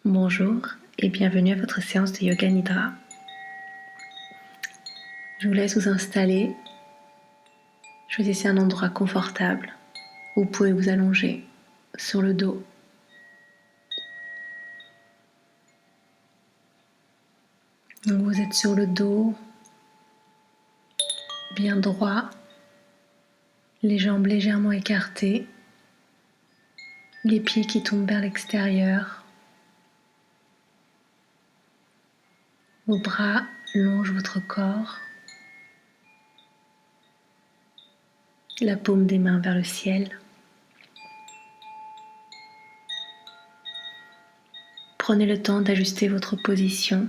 Bonjour et bienvenue à votre séance de Yoga Nidra. Je vous laisse vous installer. Choisissez un endroit confortable où vous pouvez vous allonger sur le dos. Donc vous êtes sur le dos, bien droit, les jambes légèrement écartées, les pieds qui tombent vers l'extérieur. Vos bras longent votre corps, la paume des mains vers le ciel. Prenez le temps d'ajuster votre position,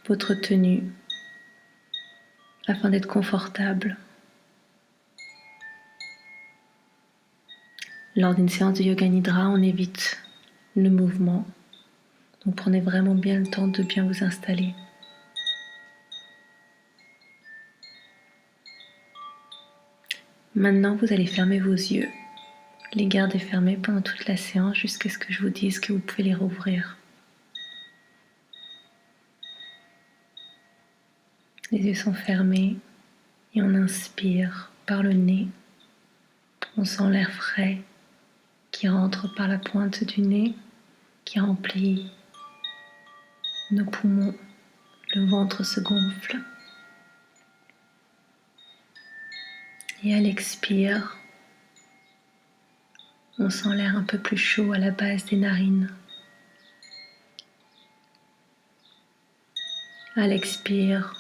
votre tenue, afin d'être confortable. Lors d'une séance de Yoga Nidra, on évite le mouvement. Donc prenez vraiment bien le temps de bien vous installer. Maintenant, vous allez fermer vos yeux. Les garder fermés pendant toute la séance jusqu'à ce que je vous dise que vous pouvez les rouvrir. Les yeux sont fermés et on inspire par le nez. On sent l'air frais qui rentre par la pointe du nez, qui remplit nos poumons. Le ventre se gonfle. Et à l'expire, on sent l'air un peu plus chaud à la base des narines. À l'expire,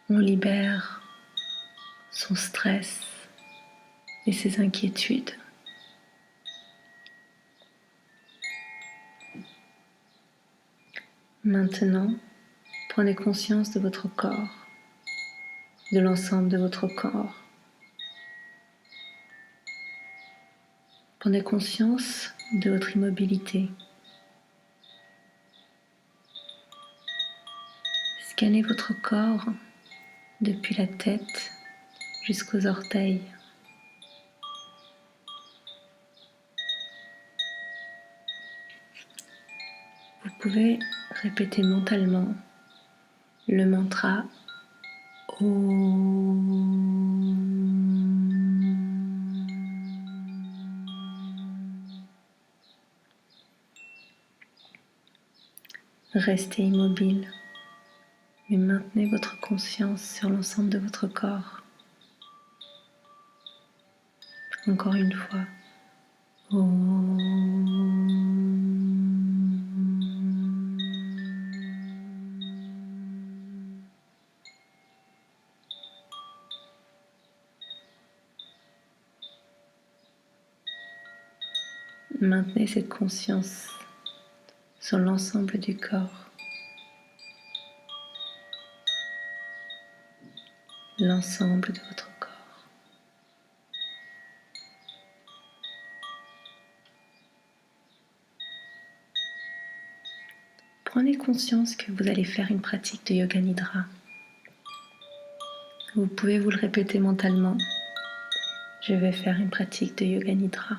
on libère son stress et ses inquiétudes. Maintenant, prenez conscience de votre corps, de l'ensemble de votre corps. Prenez conscience de votre immobilité. Scannez votre corps depuis la tête jusqu'aux orteils. Vous pouvez répéter mentalement le mantra Om. Restez immobile, mais maintenez votre conscience sur l'ensemble de votre corps. Encore une fois. Om. Maintenez cette conscience sur l'ensemble du corps, l'ensemble de votre corps. Prenez conscience que vous allez faire une pratique de Yoga Nidra. Vous pouvez vous le répéter mentalement. Je vais faire une pratique de Yoga Nidra.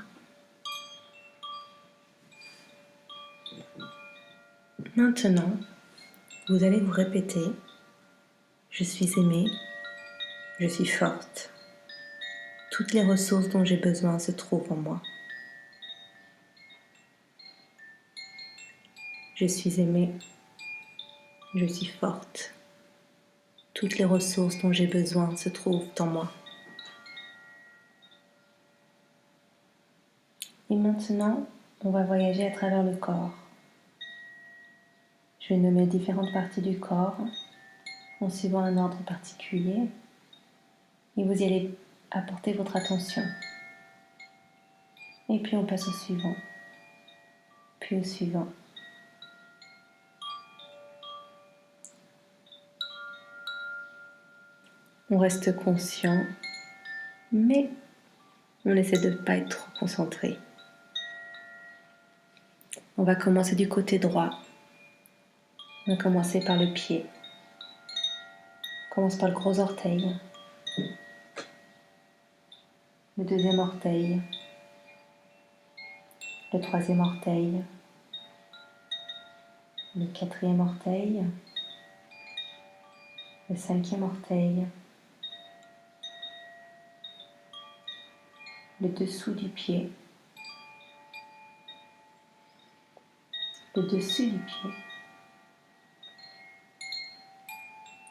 Maintenant, vous allez vous répéter « Je suis aimée, je suis forte. Toutes les ressources dont j'ai besoin se trouvent en moi. Je suis aimée, je suis forte. Toutes les ressources dont j'ai besoin se trouvent en moi. » Et maintenant, on va voyager à travers le corps. Je vais nommer différentes parties du corps en suivant un ordre particulier et vous y allez apporter votre attention. Et puis on passe au suivant, puis au suivant. On reste conscient, mais on essaie de ne pas être trop concentré. On va commencer du côté droit. On va commencer par le pied. On commence par le gros orteil. Le deuxième orteil. le troisième orteil, le quatrième orteil, le cinquième orteil, le dessous du pied, le dessus du pied,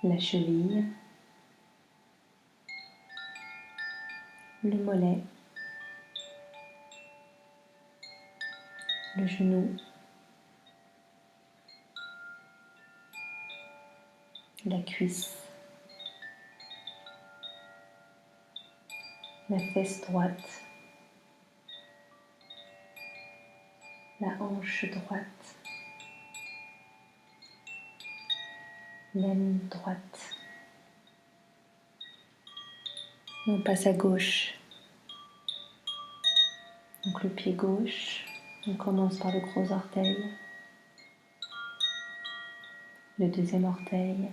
la cheville, le mollet, le genou, la cuisse, la fesse droite, la hanche droite, l'aine droite. Et on passe à gauche. Donc le pied gauche, on commence par le gros orteil, le deuxième orteil,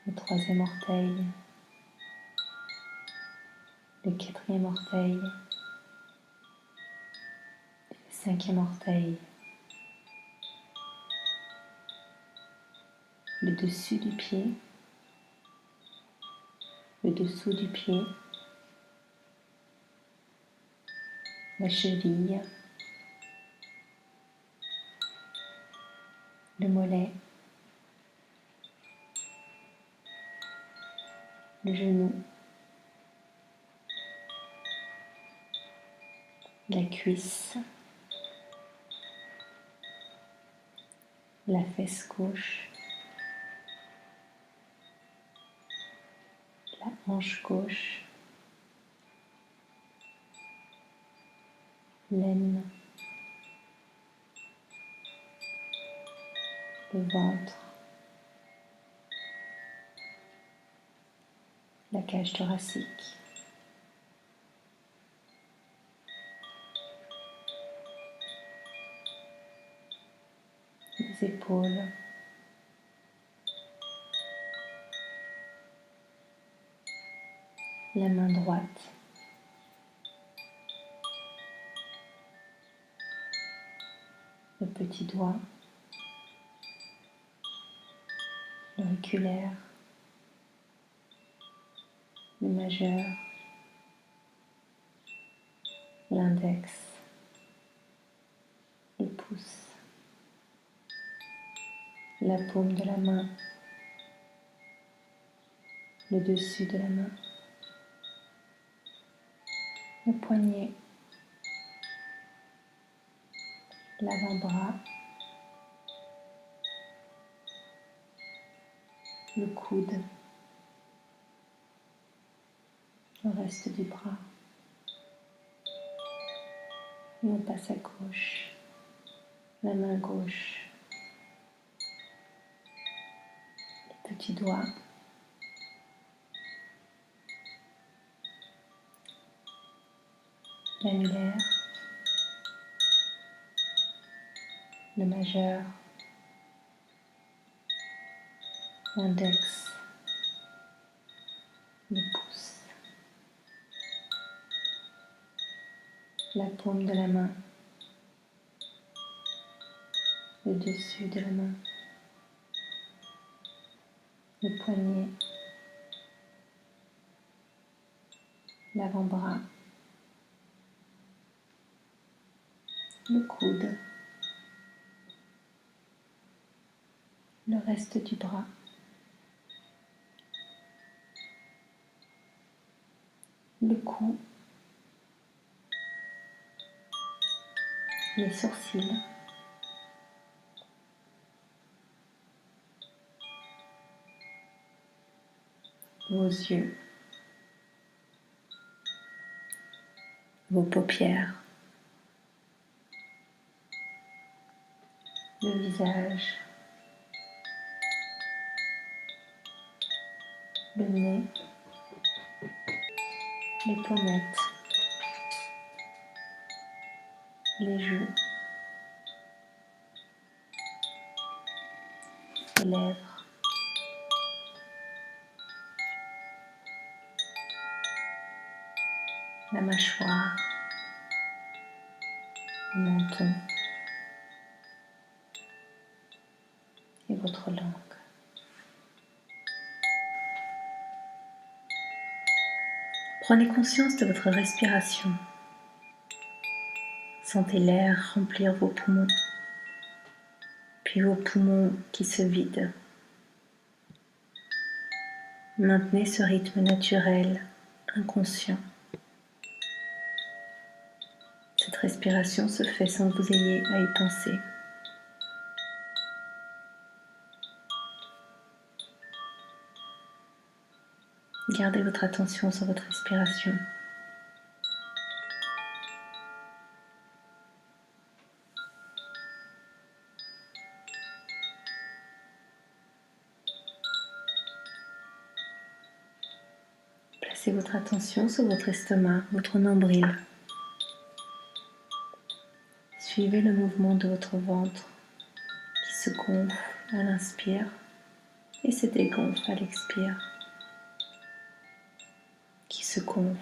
le troisième orteil, le quatrième orteil, le cinquième orteil, le dessus du pied, le dessous du pied, la cheville, le mollet, le genou, la cuisse, la fesse gauche, la hanche gauche, l'aine, le ventre, la cage thoracique, les épaules, la main droite, le petit doigt, l'auriculaire, le majeur, l'index, le pouce, la paume de la main, le dessus de la main, le poignet, l'avant-bras, le coude, le reste du bras. Et on passe à gauche, la main gauche, le petit doigt, l'annulaire, le majeur, l'index, le pouce, la paume de la main, le dessus de la main, le poignet, l'avant-bras, le coude, le reste du bras, le cou, les sourcils, vos yeux, vos paupières, le visage, le nez, les pommettes, les joues, les lèvres, la mâchoire, le menton et votre langue. Prenez conscience de votre respiration. Sentez l'air remplir vos poumons, puis vos poumons qui se vident. Maintenez ce rythme naturel, inconscient. Cette respiration se fait sans que vous ayez à y penser. Gardez votre attention sur votre respiration. Placez votre attention sur votre estomac, votre nombril. Suivez le mouvement de votre ventre qui se gonfle à l'inspire et se dégonfle à l'expire. Qui se gonfle,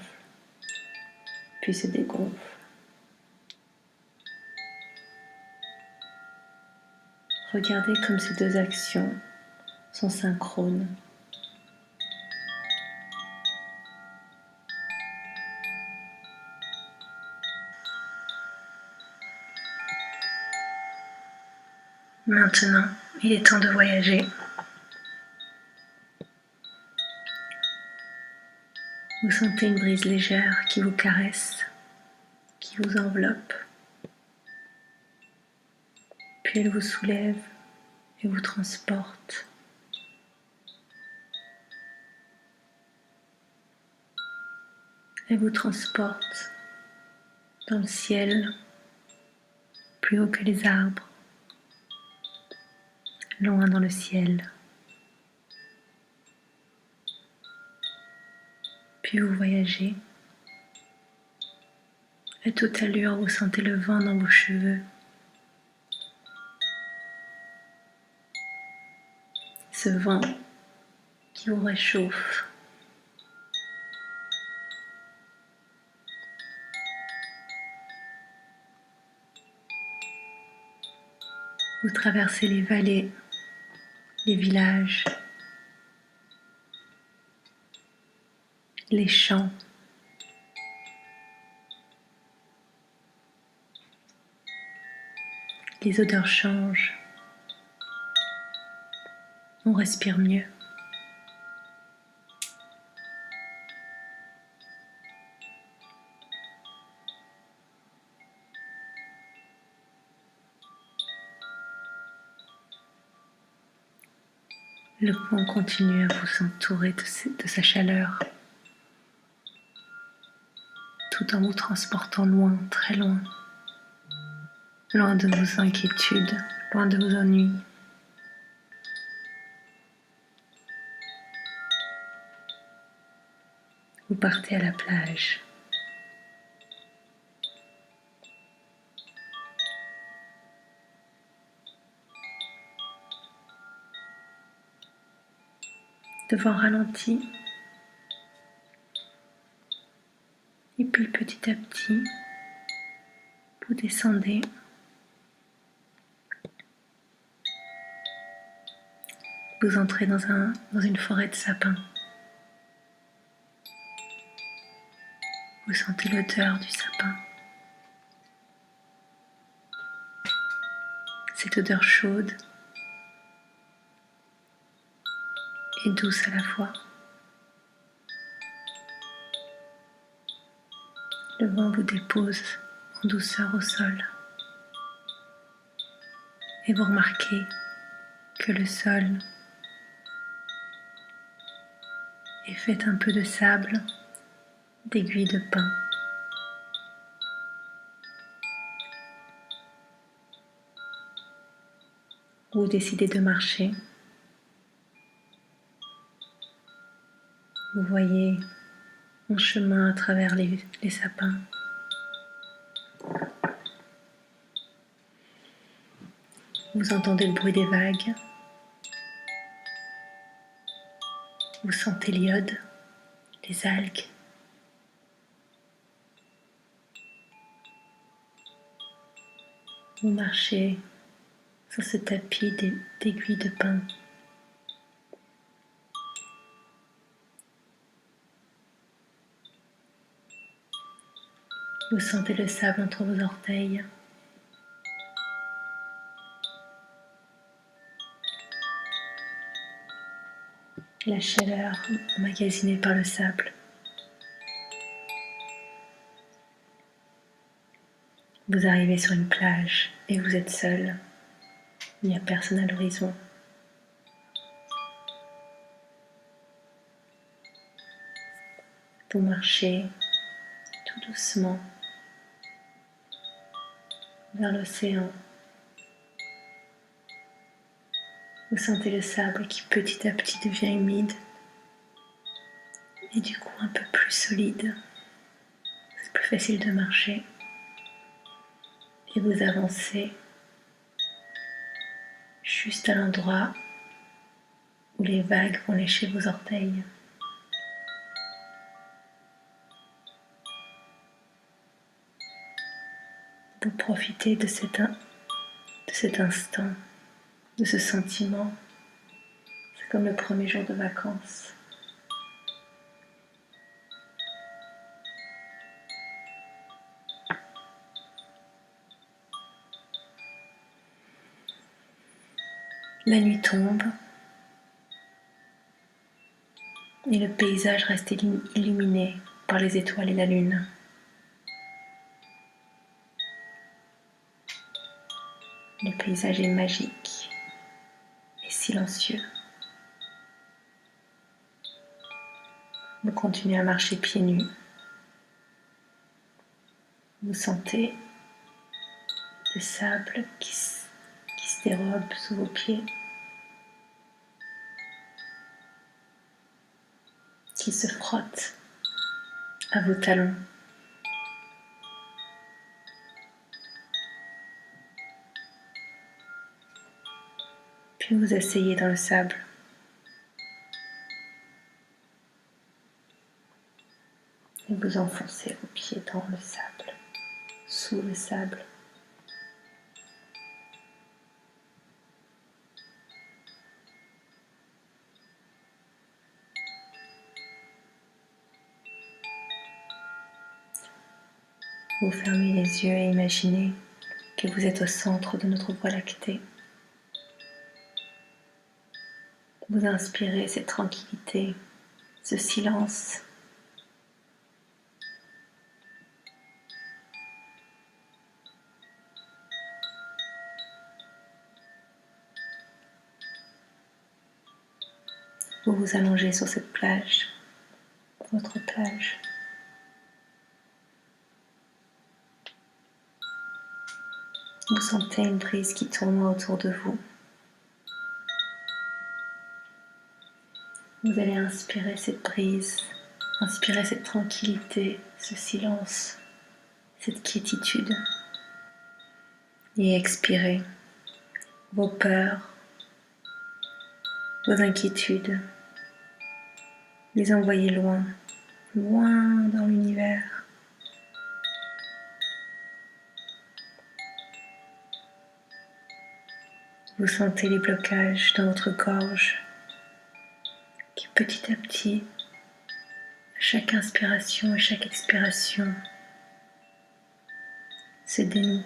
puis se dégonfle. Regardez comme ces deux actions sont synchrones. Maintenant, il est temps de voyager. Vous sentez une brise légère qui vous caresse, qui vous enveloppe. Puis elle vous soulève et vous transporte. Elle vous transporte dans le ciel, plus haut que les arbres, loin dans le ciel. Puis vous voyagez. À toute allure, vous sentez le vent dans vos cheveux. Ce vent qui vous réchauffe. Vous traversez les vallées, les villages, les champs. Les odeurs changent. On respire mieux. Le vent continue à vous entourer de sa chaleur, tout en vous transportant loin, très loin, loin de vos inquiétudes, loin de vos ennuis. Vous partez à la plage. Le vent ralentit. Et puis petit à petit, vous descendez. Vous entrez dans une forêt de sapins. Vous sentez l'odeur du sapin. Cette odeur chaude et douce à la fois. Le vent vous dépose en douceur au sol. Et vous remarquez que le sol est fait un peu de sable, d'aiguilles de pin. Vous décidez de marcher. Vous voyez un chemin à travers les sapins. Vous entendez le bruit des vagues. Vous sentez l'iode, les algues. Vous marchez sur ce tapis d'aiguilles de pin. Vous sentez le sable entre vos orteils. La chaleur emmagasinée par le sable. Vous arrivez sur une plage et vous êtes seul. Il n'y a personne à l'horizon. Vous marchez tout doucement vers l'océan. Vous sentez le sable qui petit à petit devient humide et du coup un peu plus solide. C'est plus facile de marcher. Et vous avancez juste à l'endroit où les vagues vont lécher vos orteils. Vous profitez de cet instant, de ce sentiment. C'est comme le premier jour de vacances. La nuit tombe et le paysage reste illuminé par les étoiles et la lune. Le paysage est magique et silencieux. Vous continuez à marcher pieds nus. Vous sentez le sable qui se dérobe sous vos pieds, qui se frotte à vos talons. Puis vous asseyez dans le sable. Et vous enfoncez vos pieds dans le sable, sous le sable. Vous fermez les yeux et imaginez que vous êtes au centre de notre Voie lactée. Vous inspirez cette tranquillité, ce silence. Vous vous allongez sur cette plage, votre plage. Vous sentez une brise qui tourne autour de vous. Vous allez inspirer cette brise, inspirer cette tranquillité, ce silence, cette quiétude. Et expirer vos peurs, vos inquiétudes. Les envoyer loin, loin dans l'univers. Vous sentez les blocages dans votre gorge qui petit à petit, à chaque inspiration et chaque expiration, se dénouent.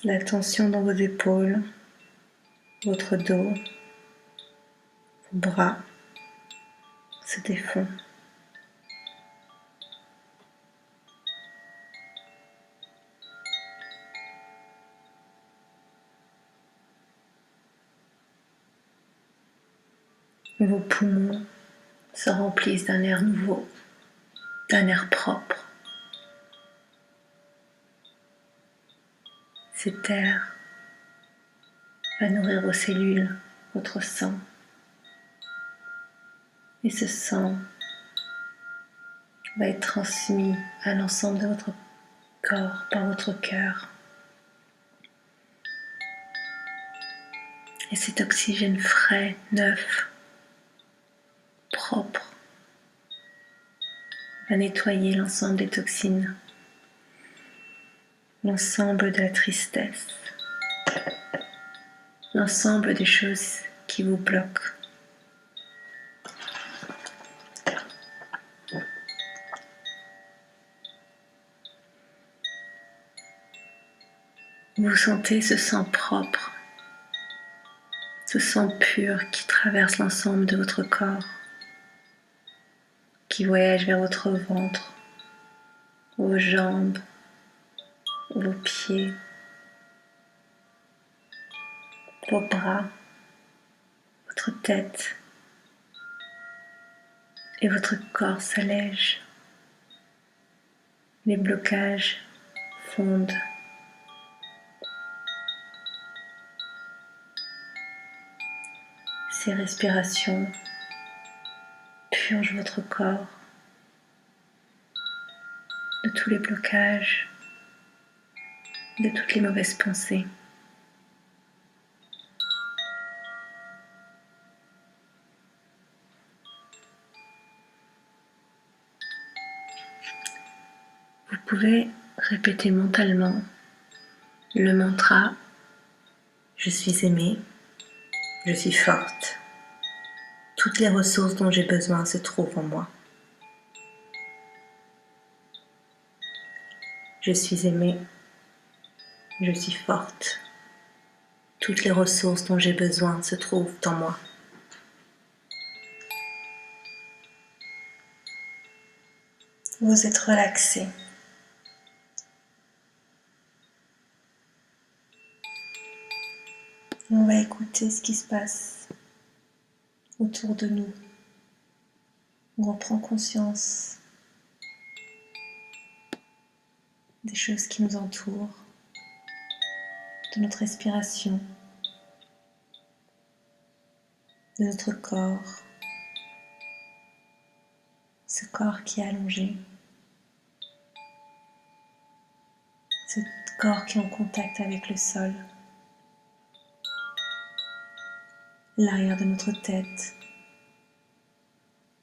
La tension dans vos épaules, votre dos, vos bras se défont. Vos poumons se remplissent d'un air nouveau, d'un air propre. Cet air va nourrir vos cellules, votre sang. Et ce sang va être transmis à l'ensemble de votre corps par votre cœur. Et cet oxygène frais, neuf, propre, va nettoyer l'ensemble des toxines l'ensemble de la tristesse, l'ensemble des choses qui vous bloquent. Vous sentez ce sang propre, ce sang pur qui traverse l'ensemble de votre corps, qui voyage vers votre ventre, vos jambes, vos pieds, vos bras, votre tête, et votre corps s'allège. Les blocages fondent. Ces respirations purgent votre corps de tous les blocages, de toutes les mauvaises pensées. Vous pouvez répéter mentalement le mantra « Je suis aimée, je suis forte, toutes les ressources dont j'ai besoin se trouvent en moi. Je suis aimée, je suis forte, toutes les ressources dont j'ai besoin se trouvent en moi. » Vous êtes relaxé. On va écouter ce qui se passe autour de nous. On reprend conscience des choses qui nous entourent, de notre respiration, de notre corps, ce corps qui est allongé, ce corps qui est en contact avec le sol, l'arrière de notre tête,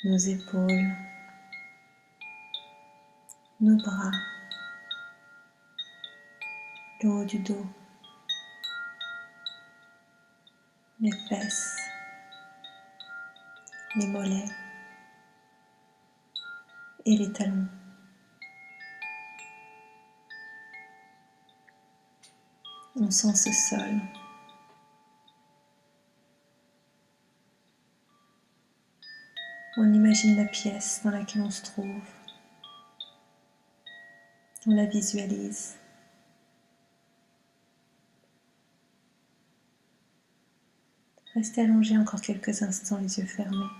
nos épaules, nos bras, le haut du dos, les fesses, les mollets et les talons. On sent ce sol. On imagine la pièce dans laquelle on se trouve. On la visualise. Restez allongé encore quelques instants, les yeux fermés.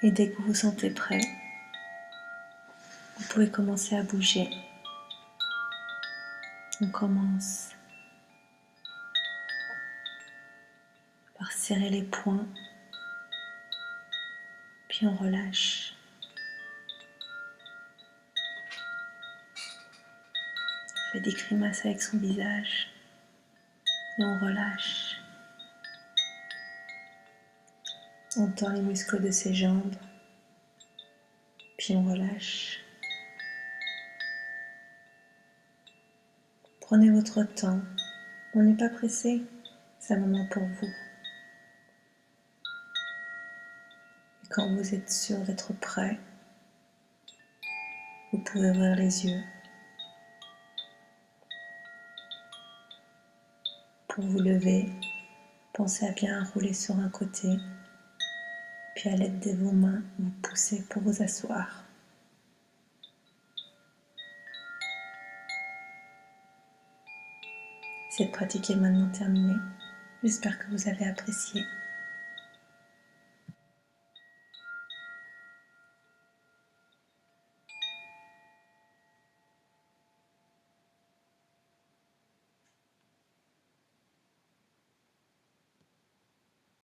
Et dès que vous vous sentez prêt, vous pouvez commencer à bouger. On commence par serrer les poings, puis on relâche. On fait des grimaces avec son visage et on relâche. On tend les muscles de ses jambes, puis on relâche. Prenez votre temps, on n'est pas pressé, c'est un moment pour vous. Et quand vous êtes sûr d'être prêt, vous pouvez ouvrir les yeux. Pour vous lever, pensez à bien rouler sur un côté, puis à l'aide de vos mains, vous poussez pour vous asseoir. Cette pratique est maintenant terminée. J'espère que vous avez apprécié.